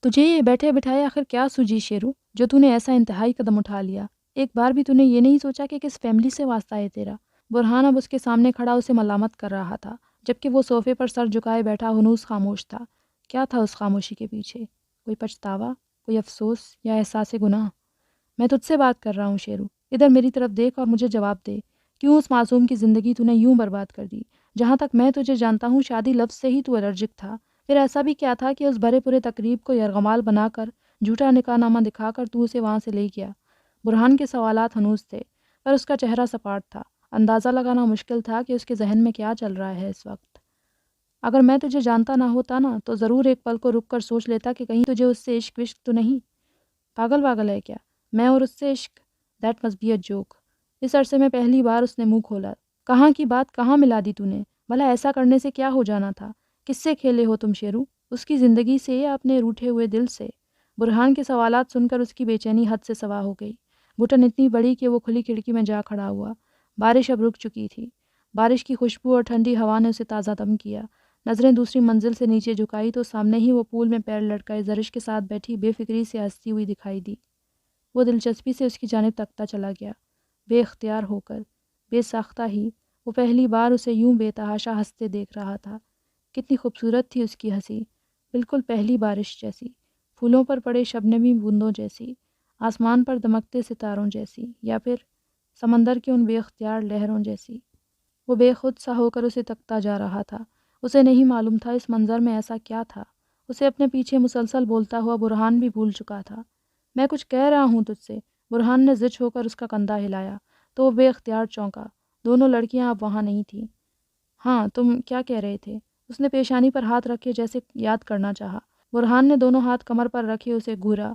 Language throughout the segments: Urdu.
تجھے یہ بیٹھے بٹھائے آخر کیا سوجی شیرو جو تو نے ایسا انتہائی قدم اٹھا لیا؟ ایک بار بھی تو نے یہ نہیں سوچا کہ کس فیملی سے واسطہ ہے تیرا؟ برہان اب اس کے سامنے کھڑا اسے ملامت کر رہا تھا، جبکہ وہ صوفے پر سر جھکائے بیٹھا ہنوز خاموش تھا۔ کیا تھا اس خاموشی کے پیچھے؟ کوئی پچھتاوا، کوئی افسوس یا احساس گناہ؟ میں تجھ سے بات کر رہا ہوں شیرو، ادھر میری طرف دیکھ اور مجھے جواب دے۔ کیوں اس معصوم کی زندگی تو نے یوں برباد کر دی؟ جہاں تک میں تجھے جانتا ہوں شادی لفظ سے ہی تو الرجک تھا۔ پھر ایسا بھی کیا تھا کہ اس بھرے پورے تقریب کو یرغمال بنا کر، جھوٹا نکاح نامہ دکھا کر تو اسے وہاں سے لے گیا؟ برہان کے سوالات ہنوز تھے، پر اس کا چہرہ سپاٹ تھا۔ اندازہ لگانا مشکل تھا کہ اس کے ذہن میں کیا چل رہا ہے اس وقت۔ اگر میں تجھے جانتا نہ ہوتا نا تو ضرور ایک پل کو رک کر سوچ لیتا کہ کہیں تجھے اس سے عشق وشق تو نہیں۔ پاگل ہے کیا؟ میں اور اس سے عشق؟ That must be a joke. اس عرصے میں پہلی بار اس نے منہ کھولا۔ کہاں کی بات کہاں ملا دی تو نے؟ بھلا ایسا کرنے سے کیا ہو جانا تھا؟ کس سے کھیلے ہو تم شیرو؟ اس کی زندگی سے یا اپنے روٹھے ہوئے دل سے؟ برہان کے سوالات سن کر اس کی بے چینی حد سے سوا ہو گئی۔ گھٹن اتنی بڑی کہ وہ کھلی کھڑکی میں جا کھڑا ہوا۔ بارش اب رک چکی تھی۔ بارش کی خوشبو اور ٹھنڈی ہوا نے اسے تازہ دم کیا۔ نظریں دوسری منزل سے نیچے جھکائی تو سامنے ہی وہ پول میں پیر لٹکائے زرش کے ساتھ بیٹھی بے فکری سے ہنستی ہوئی دکھائی دی۔ وہ دلچسپی سے اس کی جانب تکتا چلا گیا۔ بے اختیار ہو کر، بے ساختہ ہی، وہ پہلی بار اسے یوں بے تحاشا ہنستے دیکھ رہا تھا۔ کتنی خوبصورت تھی اس کی ہنسی، بالکل پہلی بارش جیسی، پھولوں پر پڑے شبنمی بوندوں جیسی، آسمان پر دمکتے ستاروں جیسی، یا پھر سمندر کے ان بے اختیار لہروں جیسی۔ وہ بے خود سا ہو کر اسے تکتا جا رہا تھا۔ اسے نہیں معلوم تھا اس منظر میں ایسا کیا تھا۔ اسے اپنے پیچھے مسلسل بولتا ہوا برہان بھی بھول چکا تھا۔ میں کچھ کہہ رہا ہوں تجھ سے۔ برہان نے زچ ہو کر اس کا کندھا ہلایا تو وہ بے اختیار چونکا۔ دونوں لڑکیاں اب وہاں نہیں تھیں۔ ہاں، تم کیا کہہ رہے تھے؟ اس نے پیشانی پر ہاتھ رکھے جیسے یاد کرنا چاہا۔ برہان نے دونوں ہاتھ کمر پر رکھے اسے گھورا۔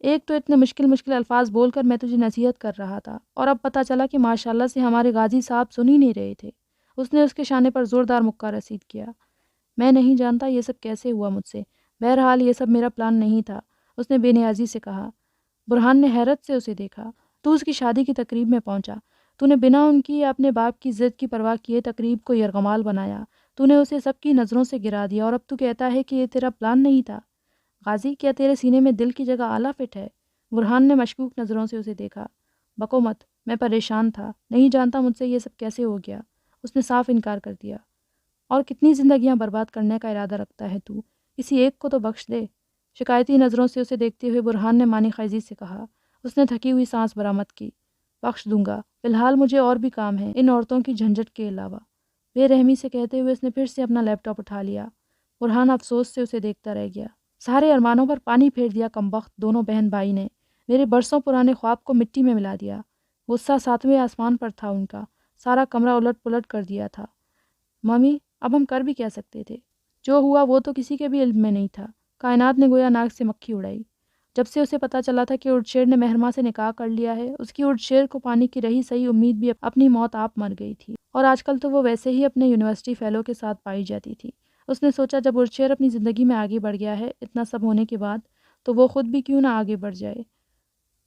ایک تو اتنے مشکل الفاظ بول کر میں تجھے نصیحت کر رہا تھا، اور اب پتہ چلا کہ ماشاءاللہ سے ہمارے غازی صاحب سن ہی نہیں رہے تھے۔ اس نے اس کے شانے پر زوردار مکہ رسید کیا۔ میں نہیں جانتا یہ سب کیسے ہوا مجھ سے، بہرحال یہ سب میرا پلان نہیں تھا، اس نے بے نیازی سے کہا۔ برہان نے حیرت سے اسے دیکھا۔ تو اس کی شادی کی تقریب میں پہنچا، تو نے بنا ان کی یا اپنے باپ کی ضد کی پرواہ کیے تقریب کو یرغمال بنایا، تو نے اسے سب کی نظروں سے گرا دیا، اور اب تو کہتا ہے کہ یہ تیرا پلان نہیں تھا۔ غازی، کیا تیرے سینے میں دل کی جگہ آلہ فٹ ہے؟ برہان نے مشکوک نظروں سے اسے دیکھا۔ بکو مت، میں پریشان تھا، نہیں جانتا مجھ سے یہ سب کیسے ہو گیا۔ اس نے صاف انکار کر دیا۔ اور کتنی زندگیاں برباد کرنے کا ارادہ رکھتا ہے تو؟ کسی ایک کو تو بخش دے۔ شکایتی نظروں سے اسے دیکھتے ہوئے برہان نے معنی خیزی سے کہا۔ اس نے تھکی ہوئی سانس برآمد کی۔ بخش دوں گا، فی الحال مجھے اور بھی کام ہے ان عورتوں کی جھنجھٹ کے علاوہ، بے رحمی سے کہتے ہوئے اس نے پھر سے اپنا لیپ ٹاپ اٹھا لیا۔ برہان افسوس سے اسے دیکھتا رہ گیا۔ سارے ارمانوں پر پانی پھیر دیا کمبخت دونوں بہن بھائی نے، میرے برسوں پرانے خواب کو مٹی میں ملا دیا۔ غصہ ساتویں آسمان پر تھا ان کا، سارا کمرہ الٹ پلٹ کر دیا تھا۔ ممی، اب ہم کر بھی کیا سکتے تھے؟ جو ہوا وہ تو کسی کے بھی علم میں نہیں تھا۔ کائنات نے گویا ناک سے مکھی اڑائی۔ جب سے اسے پتہ چلا تھا کہ اردشیر نے مہرماں سے نکاح کر لیا ہے، اس کی اردشیر کو پانے کی رہی صحیح امید بھی اپنی موت آپ مر گئی تھی، اور آج کل تو وہ ویسے ہی اپنے یونیورسٹی فیلو کے ساتھ پائی جاتی تھی۔ اس نے سوچا جب اردشیر اپنی زندگی میں آگے بڑھ گیا ہے اتنا سب ہونے کے بعد، تو وہ خود بھی کیوں نہ آگے بڑھ جائے۔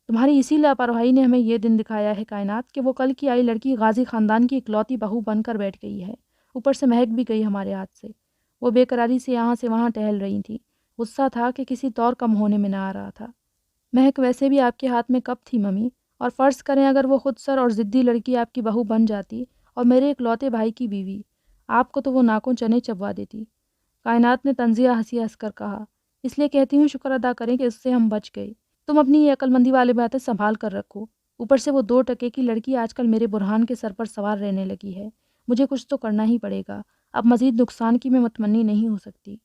تمہاری اسی لاپرواہی نے ہمیں یہ دن دکھایا ہے کائنات کہ وہ کل کی آئی لڑکی غازی خاندان کی اکلوتی بہو بن کر بیٹھ گئی ہے، اوپر سے مہک بھی گئی ہمارے ہاتھ سے۔ وہ بے قراری سے یہاں سے وہاں ٹہل رہی تھی۔ غصہ تھا کہ کسی طور کم ہونے میں نہ آ رہا تھا۔ مہک ویسے بھی آپ کے ہاتھ میں کب تھی ممی؟ اور فرض کریں اگر وہ خود سر اور ضدی لڑکی آپ کی بہو بن جاتی اور میرے اکلوتے بھائی کی بیوی، آپ کو تو وہ ناکوں چنے چبوا دیتی۔ کائنات نے طنزیہ ہنسی ہنس کر کہا۔ اس لیے کہتی ہوں شکر ادا کریں کہ اس سے ہم بچ گئے۔ تم اپنی یہ عقل مندی والے باتیں سنبھال کر رکھو۔ اوپر سے وہ 2 ٹکے کی لڑکی آج کل میرے برہان کے سر پر سوار رہنے لگی ہے۔ مجھے کچھ تو کرنا ہی پڑے گا۔ اب مزید نقصان کی میں متمنی نہیں ہو سکتی۔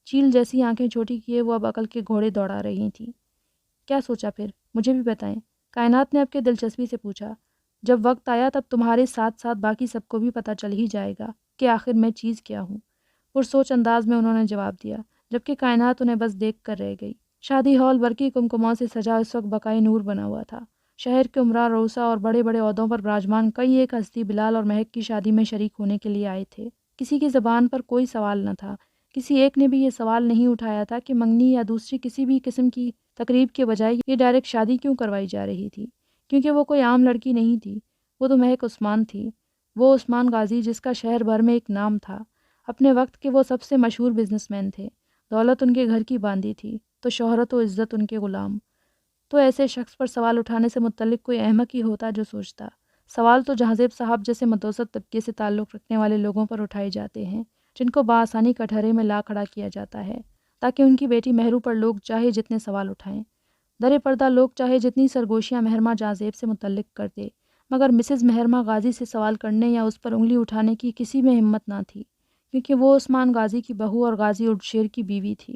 چیل جیسی آنکھیں چھوٹی کیے وہ اب عقل کے گھوڑے دوڑا رہی تھیں۔ کیا سوچا پھر؟ مجھے بھی بتائیں، کائنات نے اب کے دلچسپی سے پوچھا۔ جب وقت آیا تب تمہارے ساتھ ساتھ باقی سب کو بھی پتہ چل ہی جائے گا کہ آخر میں چیز کیا ہوں، پرسوچ انداز میں انہوں نے جواب دیا، جبکہ کائنات انہیں بس دیکھ کر رہ گئی۔ شادی ہال برقی کمکموں سے سجا اس وقت بقائے نور بنا ہوا تھا۔ شہر کے عمرا روسا اور بڑے بڑے عہدوں پر براجمان کئی ایک ہستی بلال اور مہک کی شادی میں شریک ہونے کے لیے آئے تھے۔ کسی کی زبان پر کوئی سوال نہ تھا، کسی ایک نے بھی یہ سوال نہیں اٹھایا تھا کہ منگنی یا دوسری کسی بھی قسم کی تقریب کے بجائے یہ ڈائریکٹ شادی کیوں کروائی جا رہی تھی، کیونکہ وہ کوئی عام لڑکی نہیں تھی، وہ تو مہک عثمان تھی، وہ عثمان غازی جس کا شہر بھر میں ایک نام تھا۔ اپنے وقت کے وہ سب سے مشہور بزنس مین تھے، دولت ان کے گھر کی باندھی تھی، تو شہرت و عزت ان کے غلام۔ تو ایسے شخص پر سوال اٹھانے سے متعلق کوئی احمق ہی ہوتا جو سوچتا۔ سوال تو جہانزیب صاحب جیسے متوسط طبقے سے تعلق رکھنے والے لوگوں پر اٹھائے جاتے ہیں، جن کو بآسانی کٹہرے میں لا کھڑا کیا جاتا ہے تاکہ ان کی بیٹی مہرو پر لوگ چاہے جتنے سوال اٹھائیں۔ درِ پردہ لوگ چاہے جتنی سرگوشیاں مہرمہ جہانزیب سے متعلق کرتے، مگر مسز مہرمہ غازی سے سوال کرنے یا اس پر انگلی اٹھانے کی کسی میں ہمت نہ تھی، کیونکہ وہ عثمان غازی کی بہو اور غازی اردشیر کی بیوی تھی،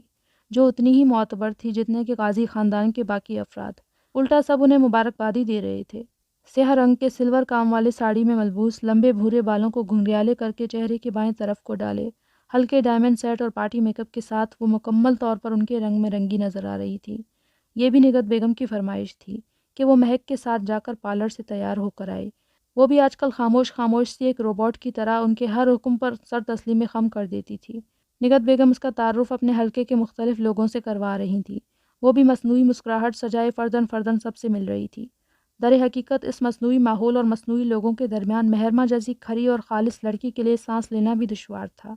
جو اتنی ہی معتبر تھی جتنے کہ غازی خاندان کے باقی افراد۔ الٹا سب انہیں مبارکبادی دے رہے تھے۔ سیاہ رنگ کے سلور کام والے ساڑی میں ملبوس، لمبے بھورے بالوں کو گھنگریالے کر کے چہرے کے بائیں طرف کو ڈالے، ہلکے ڈائمنڈ سیٹ اور پارٹی میک اپ کے ساتھ وہ مکمل طور پر ان کے رنگ میں رنگی نظر آ رہی تھی۔ یہ بھی نگہت بیگم کی فرمائش تھی کہ وہ مہک کے ساتھ جا کر پارلر سے تیار ہو کر آئے۔ وہ بھی آج کل خاموش خاموش سی ایک روبوٹ کی طرح ان کے ہر حکم پر سر تسلیم خم کر دیتی تھی۔ نگہت بیگم اس کا تعارف اپنے حلقے کے مختلف لوگوں سے کروا رہی تھی۔ وہ بھی مصنوعی مسکراہٹ سجائے فردن فردن سب سے مل رہی تھی۔ در حقیقت اس مصنوعی ماحول اور مصنوعی لوگوں کے درمیان مہرمہ جیسی کھری اور خالص لڑکی کے لیے سانس لینا بھی دشوار تھا۔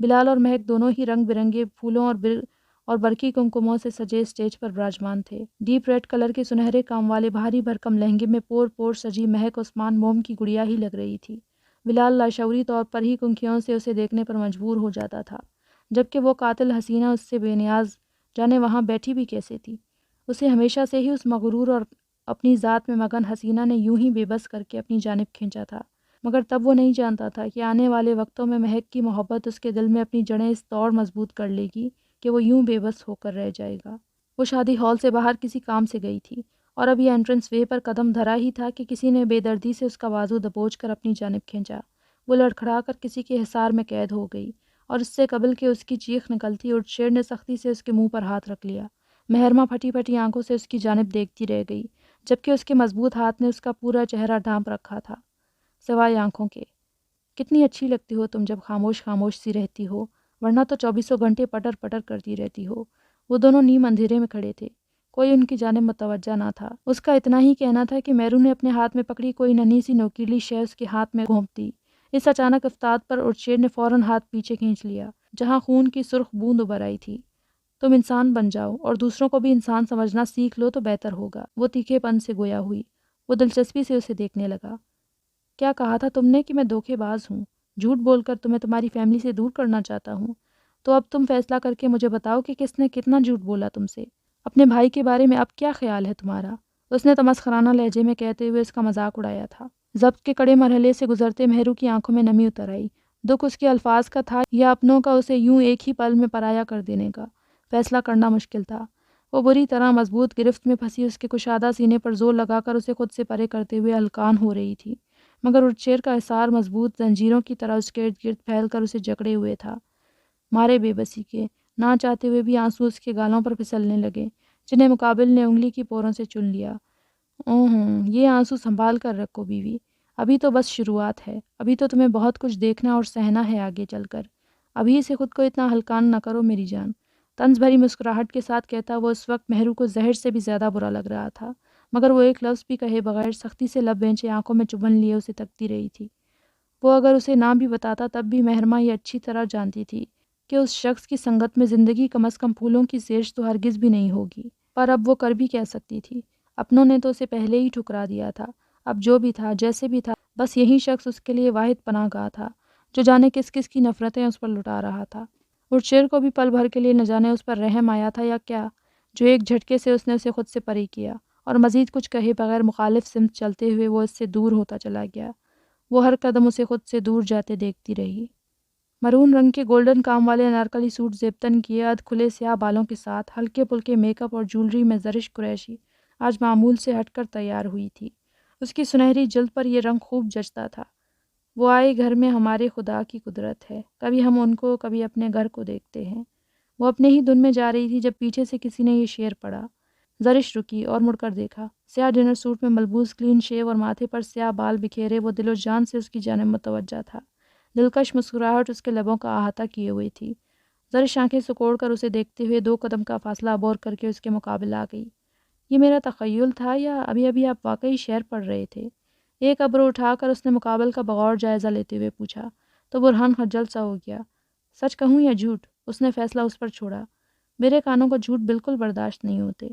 بلال اور مہک دونوں ہی رنگ برنگے پھولوں اور برقی کمکموں سے سجے اسٹیج پر براجمان تھے۔ ڈیپ ریڈ کلر کے سنہرے کام والے بھاری بھرکم لہنگے میں پور پور سجی مہک عثمان موم کی گڑیا ہی لگ رہی تھی۔ بلال لاشعوری طور پر ہی کنکھیوں سے اسے دیکھنے پر مجبور ہو جاتا تھا، جبکہ وہ قاتل حسینہ اس سے بے نیاز جانے وہاں بیٹھی بھی کیسے تھی۔ اسے ہمیشہ سے ہی اس مغرور اور اپنی ذات میں مگن حسینہ نے یوں ہی بے بس کر کے اپنی جانب کھینچا تھا، مگر تب وہ نہیں جانتا تھا کہ آنے والے وقتوں میں مہک کی محبت اس کے دل میں اپنی جڑیں اس طور مضبوط کر لے گی کہ وہ یوں بے بس ہو کر رہ جائے گا۔ وہ شادی ہال سے باہر کسی کام سے گئی تھی اور اب یہ انٹرنس وے پر قدم دھرا ہی تھا کہ کسی نے بے دردی سے اس کا بازو دبوچ کر اپنی جانب کھینچا۔ وہ لڑکھڑا کر کسی کے حصار میں قید ہو گئی اور اس سے قبل کہ اس کی چیخ نکلتی اردشیر نے سختی سے اس کے منہ پر ہاتھ رکھ لیا۔ مہرمہ پھٹی پھٹی آنکھوں سے اس کی جانب دیکھتی رہ گئی، جبکہ اس کے مضبوط ہاتھ نے اس کا پورا چہرہ ڈھانپ رکھا تھا، سوائے آنکھوں کے۔ کتنی اچھی لگتی ہو تم جب خاموش خاموش سی رہتی ہو، ورنہ تو 24 گھنٹے پٹر پٹر کرتی رہتی ہو۔ وہ دونوں نیم اندھیرے میں کھڑے تھے، کوئی ان کی جانب متوجہ نہ تھا۔ اس کا اتنا ہی کہنا تھا کہ مہرو نے اپنے ہاتھ میں پکڑی کوئی ننھی سی نوکیلی شے اس کے ہاتھ میں گھونپ دی۔ اس اچانک افتاد پر اردشیر نے فوراً ہاتھ پیچھے کھینچ لیا، جہاں خون کی سرخ بوند ابھر آئی تھی۔ تم انسان بن جاؤ اور دوسروں کو بھی انسان سمجھنا سیکھ لو تو بہتر ہوگا، وہ تیکھے پن سے گویا ہوئی۔ وہ دلچسپی سے اسے دیکھنے لگا۔ کیا کہا تھا تم نے کہ میں دھوکے باز ہوں، جھوٹ بول کر تمہیں تمہاری فیملی سے دور کرنا چاہتا ہوں؟ تو اب تم فیصلہ کر کے مجھے بتاؤ کہ کس نے کتنا جھوٹ بولا تم سے؟ اپنے بھائی کے بارے میں اب کیا خیال ہے تمہارا؟ اس نے تمسخرانہ لہجے میں کہتے ہوئے اس کا مذاق اڑایا تھا۔ ضبط کے کڑے مرحلے سے گزرتے مہرو کی آنکھوں میں نمی اتر آئی۔ دکھ اس کے الفاظ کا تھا یا اپنوں کا اسے یوں ایک ہی پل میں پرایا کر دینے کا؟ فیصلہ کرنا مشکل تھا۔ وہ بری طرح مضبوط گرفت میں پھنسی اس کے کشادہ سینے پر زور لگا کر اسے خود سے پرے کرتے ہوئے ہلکان ہو رہی تھی، مگر اردشیر کا حصار مضبوط زنجیروں کی طرح اس کے ارد گرد پھیل کر اسے جکڑے ہوئے تھا۔ مارے بے بسی کے نہ چاہتے ہوئے بھی آنسو اس کے گالوں پر پھسلنے لگے، جنہیں مقابل نے انگلی کی پوروں سے چن لیا۔ یہ آنسو سنبھال کر رکھو بیوی، ابھی تو بس شروعات ہے، ابھی تو تمہیں بہت کچھ دیکھنا اور سہنا ہے آگے چل کر، ابھی سے خود کو اتنا ہلکان نہ کرو میری جان۔ طنز بھری مسکراہٹ کے ساتھ کہتا وہ اس وقت مہرو کو زہر سے بھی زیادہ برا لگ رہا تھا، مگر وہ ایک لفظ بھی کہے بغیر سختی سے لب بینچے آنکھوں میں چبھن لیے اسے تکتی رہی تھی۔ وہ اگر اسے نہ بھی بتاتا تب بھی مہرمہ یہ اچھی طرح جانتی تھی کہ اس شخص کی سنگت میں زندگی کم از کم پھولوں کی سیرج تو ہرگز بھی نہیں ہوگی، پر اب وہ کر بھی کہہ سکتی تھی۔ اپنوں نے تو اسے پہلے ہی ٹھکرا دیا تھا، اب جو بھی تھا جیسے بھی تھا بس یہی شخص اس کے لیے واحد پناہ گاہ تھا، جو جانے کس کس کی نفرتیں اس پر لٹا رہا تھا۔ اردشیر کو بھی پل بھر کے لیے نہ جانے اس پر رحم آیا تھا یا کیا، جو ایک جھٹکے سے اس نے اسے خود سے پرے کیا، اور مزید کچھ کہے بغیر مخالف سمت چلتے ہوئے وہ اس سے دور ہوتا چلا گیا۔ وہ ہر قدم اسے خود سے دور جاتے دیکھتی رہی۔ مرون رنگ کے گولڈن کام والے انارکلی سوٹ زیبتن کیے ادھ کھلے سیاہ بالوں کے ساتھ ہلکے پھلکے میک اپ اور جولری میں زرش قریشی آج معمول سے ہٹ کر تیار ہوئی تھی۔ اس کی سنہری جلد پر یہ رنگ خوب جچتا تھا۔ وہ آئے گھر میں ہمارے خدا کی قدرت ہے، کبھی ہم ان کو کبھی اپنے گھر کو دیکھتے ہیں۔ وہ اپنے ہی دھن میں جا رہی تھی جب پیچھے سے کسی نے یہ شعر پڑھا۔ زرش رکی اور مڑ کر دیکھا۔ سیاہ ڈنر سوٹ میں ملبوس کلین شیو اور ماتھے پر سیاہ بال بکھیرے وہ دل و جان سے اس کی جانب متوجہ تھا۔ دلکش مسکراہٹ اس کے لبوں کا احاطہ کیے ہوئی تھی۔ زرش آنکھیں سکوڑ کر اسے دیکھتے ہوئے 2 قدم کا فاصلہ عبور کر کے اس کے مقابل آ گئی۔ یہ میرا تخیل تھا یا ابھی آپ واقعی شعر پڑھ رہے تھے؟ ایک ابرو اٹھا کر اس نے مقابل کا بغور جائزہ لیتے ہوئے پوچھا تو برہان خجل سا ہو گیا۔ سچ کہوں یا جھوٹ؟ اس نے فیصلہ اس پر چھوڑا۔ میرے کانوں کو جھوٹ بالکل برداشت نہیں ہوتے،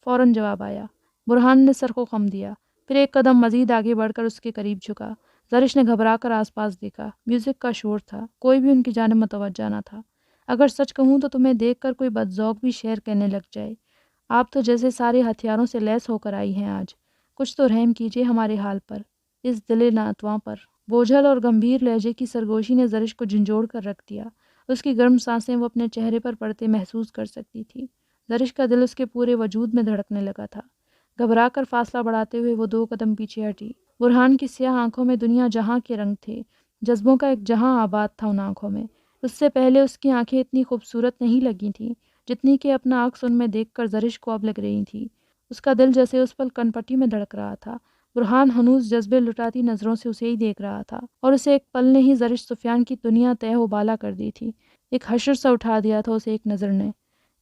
فوراً جواب آیا۔ برہان نے سر کو خم دیا، پھر ایک قدم مزید آگے بڑھ کر اس کے قریب جھکا۔ زرش نے گھبرا کر آس پاس دیکھا، میوزک کا شور تھا، کوئی بھی ان کی جانب متوجہ نہ تھا۔ اگر سچ کہوں تو تمہیں دیکھ کر کوئی بدذوق بھی شعر کہنے لگ جائے۔ آپ تو جیسے سارے ہتھیاروں سے لیس ہو کر آئی ہیں آج، کچھ تو رحم کیجیے ہمارے حال پر، اس دل ناتواں پر۔ بوجھل اور گمبھیر لہجے کی سرگوشی نے زرش کو جھنجھوڑ کر رکھ دیا۔ اس کی گرم سانسیں وہ اپنے چہرے پر پڑتے محسوس کر سکتی تھی۔ زرش کا دل اس کے پورے وجود میں دھڑکنے لگا تھا۔ گھبرا کر فاصلہ بڑھاتے ہوئے وہ 2 قدم پیچھے ہٹی۔ برہان کی سیاہ آنکھوں میں دنیا جہاں کے رنگ تھے، جذبوں کا ایک جہاں آباد تھا ان آنکھوں میں۔ اس سے پہلے اس کی آنکھیں اتنی خوبصورت نہیں لگی تھیں جتنی کہ اپنا عکس ان میں دیکھ کر زرش کو اب لگ رہی تھی۔ اس کا دل جیسے اس پل کنپٹی میں دھڑک رہا تھا۔ برہان ہنوز جذبے لٹاتی نظروں سے اسے ہی دیکھ رہا تھا، اور اسے ایک پل نے ہی زرش سفیان کی دنیا تہ و بالا کر دی تھی۔ ایک حشر سا اٹھا دیا تھا اسے ایک نظر نے۔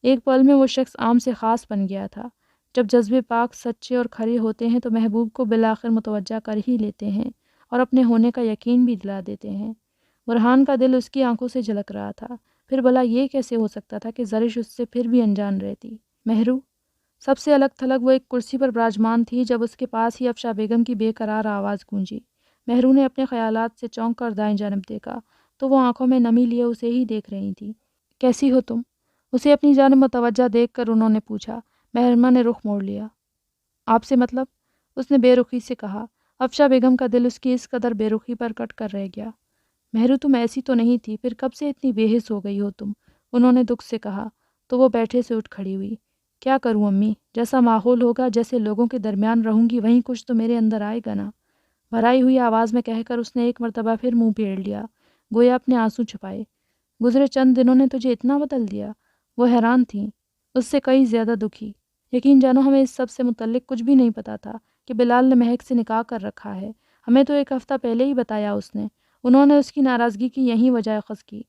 ایک پل میں وہ شخص عام سے خاص بن گیا تھا۔ جب جذبے پاک، سچے اور کھرے ہوتے ہیں تو محبوب کو بالآخر متوجہ کر ہی لیتے ہیں اور اپنے ہونے کا یقین بھی دلا دیتے ہیں۔ برہان کا دل اس کی آنکھوں سے جھلک رہا تھا۔ پھر بھلا یہ کیسے ہو سکتا تھا کہ زرش اس سے پھر بھی انجان رہتی؟ مہرو سب سے الگ تھلگ وہ ایک کرسی پر براجمان تھی جب اس کے پاس ہی افشا بیگم کی بے قرار آواز گونجی۔ مہرو نے اپنے خیالات سے چونک کر دائیں جانب دیکھا تو وہ آنکھوں میں نمی لیے اسے ہی دیکھ رہی تھی۔ کیسی ہو تم؟ اسے اپنی جانب متوجہ دیکھ کر انہوں نے پوچھا۔ مہرمہ نے رخ موڑ لیا۔ آپ سے مطلب؟ اس نے بے رخی سے کہا۔ افشا بیگم کا دل اس کی اس قدر بے رخی پر کٹ کر رہ گیا۔ مہرو تم ایسی تو نہیں تھی، پھر کب سے اتنی بے حس ہو گئی ہو تم؟ انہوں نے دکھ سے کہا تو وہ بیٹھے سے اٹھ کھڑی ہوئی۔ کیا کروں امی، جیسا ماحول ہوگا، جیسے لوگوں کے درمیان رہوں گی، وہیں کچھ تو میرے اندر آئے گا نا۔ بھرائی ہوئی آواز میں کہہ کر اس نے ایک مرتبہ پھر منہ پھیر لیا، گویا اپنے آنسو چھپائے۔ گزرے چند دنوں نے تجھے اتنا بدل دیا؟ وہ حیران تھیں، اس سے کئی زیادہ دکھی۔ یقین جانو ہمیں اس سب سے متعلق کچھ بھی نہیں پتا تھا کہ بلال نے مہک سے نکاح کر رکھا ہے۔ ہمیں تو 1 ہفتہ پہلے ہی بتایا اس نے۔ انہوں نے اس کی ناراضگی کی یہیں وجہ اخذ کی۔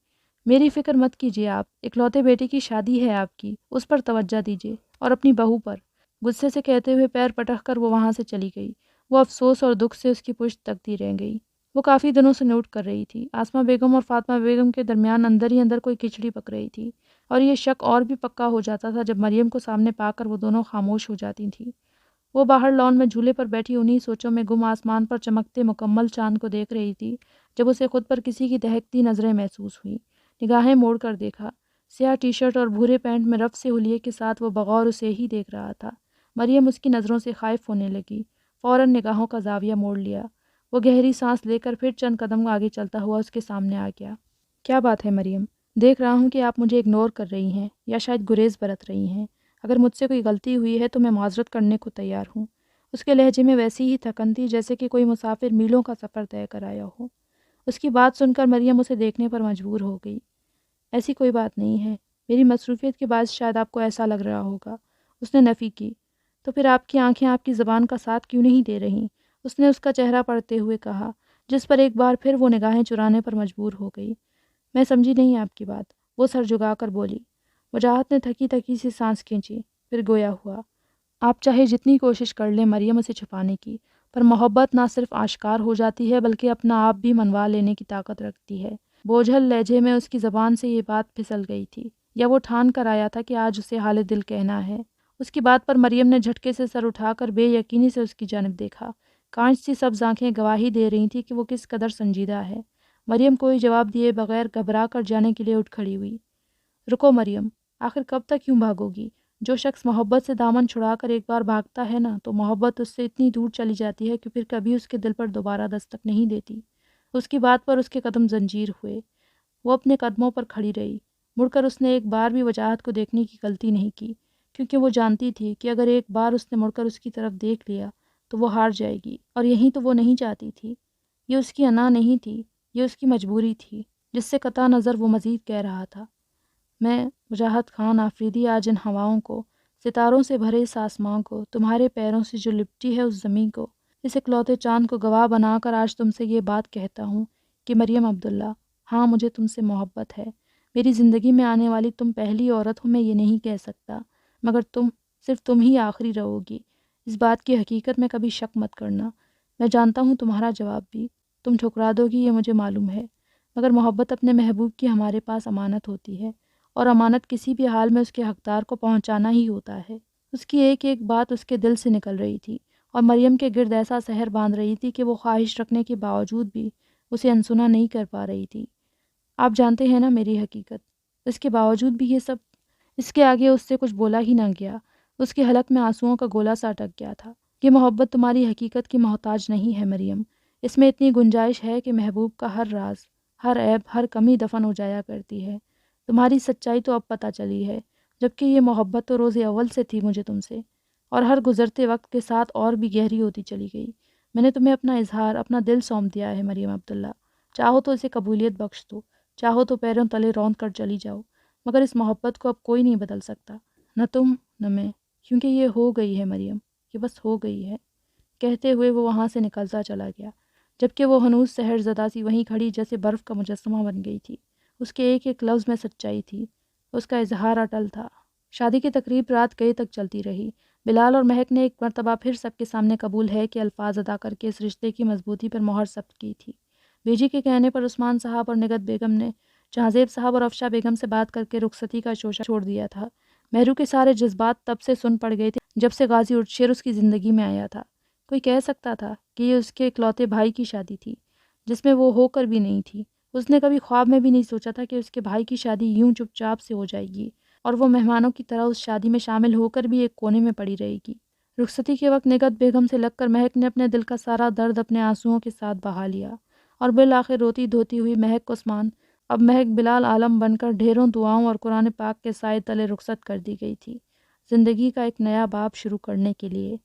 میری فکر مت کیجیے آپ، اکلوتے بیٹے کی شادی ہے آپ کی، اس پر توجہ دیجیے، اور اپنی بہو پر۔ غصے سے کہتے ہوئے پیر پٹک کر وہ وہاں سے چلی گئی۔ وہ افسوس اور دکھ سے اس کی پشت تکتی رہ گئی۔ وہ کافی دنوں سے نوٹ کر رہی تھی، آسمہ بیگم اور فاطمہ بیگم کے درمیان اندر ہی اندر کوئی کھچڑی پک رہی تھی، اور یہ شک اور بھی پکا ہو جاتا تھا جب مریم کو سامنے پا کر وہ دونوں خاموش ہو جاتی تھیں۔ وہ باہر لان میں جھولے پر بیٹھی انہی سوچوں میں گم آسمان پر چمکتے مکمل چاند کو دیکھ رہی تھی جب اسے خود پر کسی کی دہکتی نظریں محسوس ہوئیں۔ نگاہیں موڑ کر دیکھا، سیاہ ٹی شرٹ اور بھورے پینٹ میں رف سے حلیے کے ساتھ وہ بغور اسے ہی دیکھ رہا تھا۔ مریم اس کی نظروں سے خائف ہونے لگی، فوراً نگاہوں کا زاویہ موڑ لیا۔ وہ گہری سانس لے کر پھر چند قدم آگے چلتا ہوا اس کے سامنے آ گیا۔ کیا بات ہے مریم؟ دیکھ رہا ہوں کہ آپ مجھے اگنور کر رہی ہیں یا شاید گریز برت رہی ہیں۔ اگر مجھ سے کوئی غلطی ہوئی ہے تو میں معذرت کرنے کو تیار ہوں۔ اس کے لہجے میں ویسی ہی تھکن تھی جیسے کہ کوئی مسافر میلوں کا سفر طے کر آیا ہو۔ اس کی بات سن کر مریم اسے دیکھنے پر مجبور ہو گئی۔ ایسی کوئی بات نہیں ہے، میری مصروفیت کے باعث شاید آپ کو ایسا لگ رہا ہوگا۔ اس نے نفی کی۔ تو پھر آپ کی آنکھیں آپ کی زبان کا ساتھ کیوں نہیں دے رہیں؟ اس نے اس کا چہرہ پڑھتے ہوئے کہا، جس پر ایک بار پھر وہ نگاہیں چرانے پر مجبور ہو گئی۔ میں سمجھی نہیں آپ کی بات، وہ سر جھکا کر بولی۔ وجاہت نے تھکی تھکی سی سانس کھینچی، پھر گویا ہوا، آپ چاہے جتنی کوشش کر لیں مریم اسے چھپانے کی، پر محبت نہ صرف آشکار ہو جاتی ہے بلکہ اپنا آپ بھی منوا لینے کی طاقت رکھتی ہے۔ بوجھل لہجے میں اس کی زبان سے یہ بات پھسل گئی تھی، یا وہ ٹھان کر آیا تھا کہ آج اسے حال دل کہنا ہے۔ اس کی بات پر مریم نے جھٹکے سے سر اٹھا کر بے یقینی سے اس کی جانب دیکھا۔ کانچ سی سبز آنکھیں گواہی دے رہی تھیں کہ وہ کس قدر سنجیدہ ہے۔ مریم کوئی جواب دیے بغیر گھبرا کر جانے کے لیے اٹھ کھڑی ہوئی۔ رکو مریم، آخر کب تک یوں بھاگو گی؟ جو شخص محبت سے دامن چھڑا کر ایک بار بھاگتا ہے نا، تو محبت اس سے اتنی دور چلی جاتی ہے کہ پھر کبھی اس کے دل پر دوبارہ دستک نہیں دیتی۔ اس کی بات پر اس کے قدم زنجیر ہوئے۔ وہ اپنے قدموں پر کھڑی رہی۔ مڑ کر اس نے ایک بار بھی وجاہت کو دیکھنے کی غلطی نہیں کی، کیونکہ وہ جانتی تھی کہ اگر ایک بار اس نے مڑ کر اس کی طرف دیکھ لیا تو وہ ہار جائے گی، اور یہی تو وہ نہیں چاہتی تھی۔ یہ اس کی انا نہیں تھی، یہ اس کی مجبوری تھی، جس سے قطع نظر وہ مزید کہہ رہا تھا، میں وجاہت خان آفریدی آج ان ہواؤں کو، ستاروں سے بھرے اس آسمان کو، تمہارے پیروں سے جو لپٹی ہے اس زمین کو، اس اکلوتے چاند کو گواہ بنا کر آج تم سے یہ بات کہتا ہوں کہ مریم عبداللہ، ہاں مجھے تم سے محبت ہے۔ میری زندگی میں آنے والی تم پہلی عورت ہو، میں یہ نہیں کہہ سکتا، مگر صرف تم ہی آخری رہو گی۔ اس بات کی حقیقت میں کبھی شک مت کرنا۔ میں جانتا ہوں تمہارا جواب بھی تم ٹھکرا دو گی، یہ مجھے معلوم ہے، مگر محبت اپنے محبوب کی ہمارے پاس امانت ہوتی ہے، اور امانت کسی بھی حال میں اس کے حقدار کو پہنچانا ہی ہوتا ہے۔ اس کی ایک ایک بات اس کے دل سے نکل رہی تھی اور مریم کے گرد ایسا سحر باندھ رہی تھی کہ وہ خواہش رکھنے کے باوجود بھی اسے انسنا نہیں کر پا رہی تھی۔ آپ جانتے ہیں نا میری حقیقت، اس کے باوجود بھی یہ سب، اس کے آگے اس سے کچھ بولا ہی نہ گیا۔ اس کے حلق میں آنسوؤں کا گولا سا اٹک گیا تھا۔ یہ محبت تمہاری حقیقت کی محتاج نہیں ہے مریم، اس میں اتنی گنجائش ہے کہ محبوب کا ہر راز، ہر عیب، ہر کمی دفن ہو جایا کرتی ہے۔ تمہاری سچائی تو اب پتہ چلی ہے، جبکہ یہ محبت تو روز اول سے تھی مجھے تم سے، اور ہر گزرتے وقت کے ساتھ اور بھی گہری ہوتی چلی گئی۔ میں نے تمہیں اپنا اظہار، اپنا دل سونپ دیا ہے مریم عبداللہ، چاہو تو اسے قبولیت بخش دو، چاہو تو پیروں تلے روند کر چلی جاؤ، مگر اس محبت کو اب کوئی نہیں بدل سکتا، نہ تم نہ میں، کیونکہ یہ ہو گئی ہے مریم، یہ بس ہو گئی ہے۔ کہتے ہوئے وہ وہاں سے نکلتا چلا گیا، جبکہ وہ ہنوز سحر زدہ سی وہیں کھڑی جیسے برف کا مجسمہ بن گئی تھی۔ اس کے ایک ایک لفظ میں سچائی تھی، اس کا اظہار اٹل تھا۔ شادی کی تقریب رات گئے تک چلتی رہی۔ بلال اور مہک نے ایک مرتبہ پھر سب کے سامنے قبول ہے کہ الفاظ ادا کر کے اس رشتے کی مضبوطی پر مہر ثبت کی تھی۔ بیجی کے کہنے پر عثمان صاحب اور نگت بیگم نے جہانزیب صاحب اور افشا بیگم سے بات کر کے رخصتی کا شوشہ چھوڑ دیا تھا۔ مہرو کے سارے جذبات تب سے سن پڑ گئے تھے جب سے غازی ارشیر اس کی زندگی میں آیا تھا۔ کوئی کہہ سکتا تھا کہ یہ اس کے اکلوتے بھائی کی شادی تھی، جس میں وہ ہو کر بھی نہیں تھی۔ اس نے کبھی خواب میں بھی نہیں سوچا تھا کہ اس کے بھائی کی شادی یوں چپ چاپ سے ہو جائے گی اور وہ مہمانوں کی طرح اس شادی میں شامل ہو کر بھی ایک کونے میں پڑی رہے گی۔ رخصتی کے وقت نگت بیگم سے لگ کر مہک نے اپنے دل کا سارا درد اپنے آنسوؤں کے ساتھ بہا لیا، اور بالآخر روتی دھوتی ہوئی مہک عثمان، اب مہک بلال عالم بن کر ڈھیروں دعاؤں اور قرآن پاک کے سائے تلے رخصت کر دی گئی تھی، زندگی کا ایک نیا باب شروع کرنے کے لیے۔